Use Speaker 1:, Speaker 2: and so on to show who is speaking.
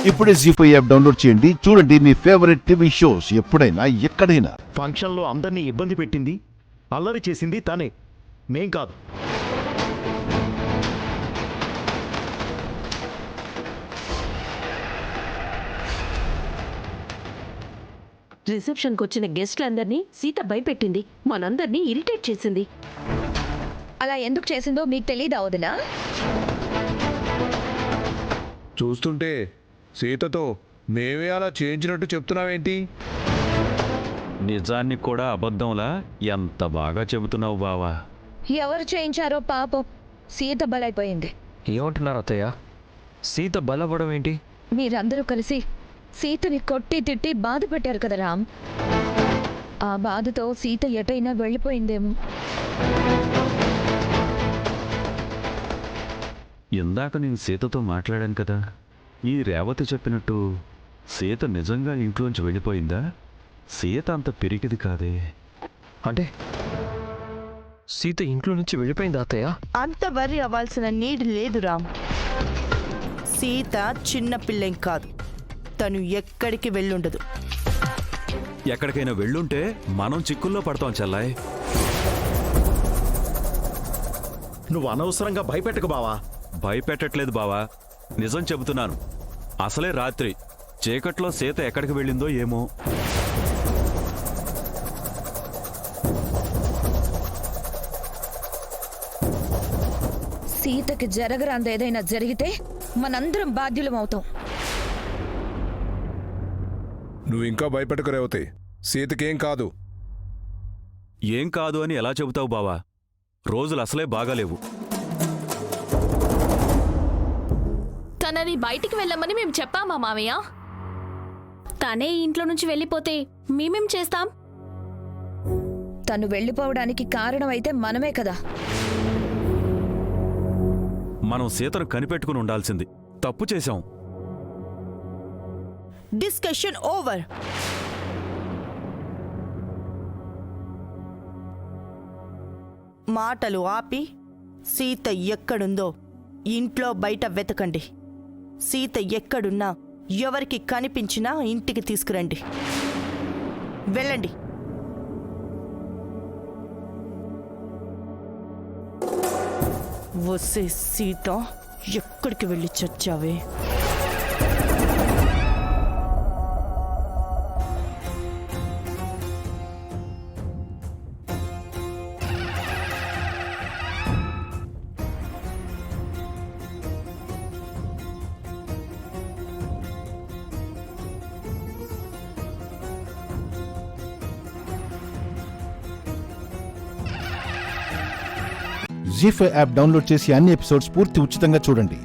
Speaker 1: ఇప్పుడే జీ5 app download చేయండి. చూడండి మీ ఫేవరెట్ టీవీ షోస్ ఎప్పుడైనా ఎక్కడైనా.
Speaker 2: ఫంక్షన్లో అందరినీ ఇబ్బంది పెట్టింది, అల్లరి చేసింది తనే, మేం కాదు.
Speaker 3: రిసెప్షన్కి వచ్చిన గెస్ట్లందరినీ సీత భయపెట్టింది, మనందరినీ ఇరిటేట్ చేసింది.
Speaker 4: అలా ఎందుకు చేసిందో మీకు తెలీదా వదినా?
Speaker 5: చూస్తుంటే సీతతో మేమే అలా చేయించినట్టు చెప్తున్నావేంటి?
Speaker 6: నిజాన్ని కూడా అబద్ధంలా ఎంత బాగా చెబుతున్నావు బావా.
Speaker 4: ఎవరు చేయించారో పాపం, సీత బలైపోయింది.
Speaker 7: ఏమంటున్నారు అత్తయ్య? సీత బలపడం ఏంటి?
Speaker 4: మీరందరూ కలిసి సీతని కొట్టి తిట్టి బాధ పెట్టారు కదా రామ్. ఆ బాధతో సీత ఎటైనా వెళ్ళిపోయిందేమో.
Speaker 6: ఇందాక నేను సీతతో మాట్లాడాను కదా, ఈ రేవతి చెప్పినట్టు సీత నిజంగా ఇంట్లోంచి వెళ్ళిపోయిందా? సీత అంత పెరిగిది కాదే.
Speaker 7: అంటే సీత ఇంట్లో నుంచి వెళ్ళిపోయింది అత్తయ్య?
Speaker 8: అంత వర్రీ అవ్వాల్సిన నీడ్ లేదు రామ్. సీత చిన్న పిల్లేం కాదు, తను ఎక్కడికి వెళ్ళుండదు.
Speaker 6: ఎక్కడికైనా వెళ్ళుంటే మనం చిక్కుల్లో పడతాం చెల్లాయ్.
Speaker 2: నువ్వు అనవసరంగా భయపెట్టకు బావా.
Speaker 6: భయపెట్టట్లేదు బావా, నిజం చెబుతున్నాను. అసలే రాత్రి చీకట్లో సీత ఎక్కడికి వెళ్ళిందో ఏమో.
Speaker 4: సీతకి జరగరాంది ఏదైనా జరిగితే మనందరం బాధ్యులం అవుతాం.
Speaker 5: నువ్వు ఇంకా భయపెట్టకు రేవతి, సీతకేం కాదు.
Speaker 6: ఏం కాదు అని ఎలా చెబుతావు బావా? రోజులు అసలే బాగాలేవు.
Speaker 9: తనని బయటికి వెళ్ళమని మేము చెప్పామా మామయ్య? తనే ఇంట్లో నుంచి వెళ్ళిపోతే మేమేం చేస్తాం?
Speaker 4: తను వెళ్ళిపోవడానికి కారణం అయితే మనమే కదా.
Speaker 6: మనం సీతను కనిపెట్టుకుని ఉండాల్సింది. తప్పు చేశాం.
Speaker 8: Discussion over. మాటలు ఆపి సీత ఎక్కడుందో ఇంట్లో బయట వెతకండి. సీత ఎక్కడున్నా ఎవరికి కనిపించినా ఇంటికి తీసుకురండి. వెళ్ళండి. వసే సీత, ఎక్కడికి వెళ్ళి చచ్చావే?
Speaker 1: జీ5 యాప్ డౌన్లోడ్ చేసి అన్ని ఎపిసోడ్స్ పూర్తి ఉచితంగా చూడండి.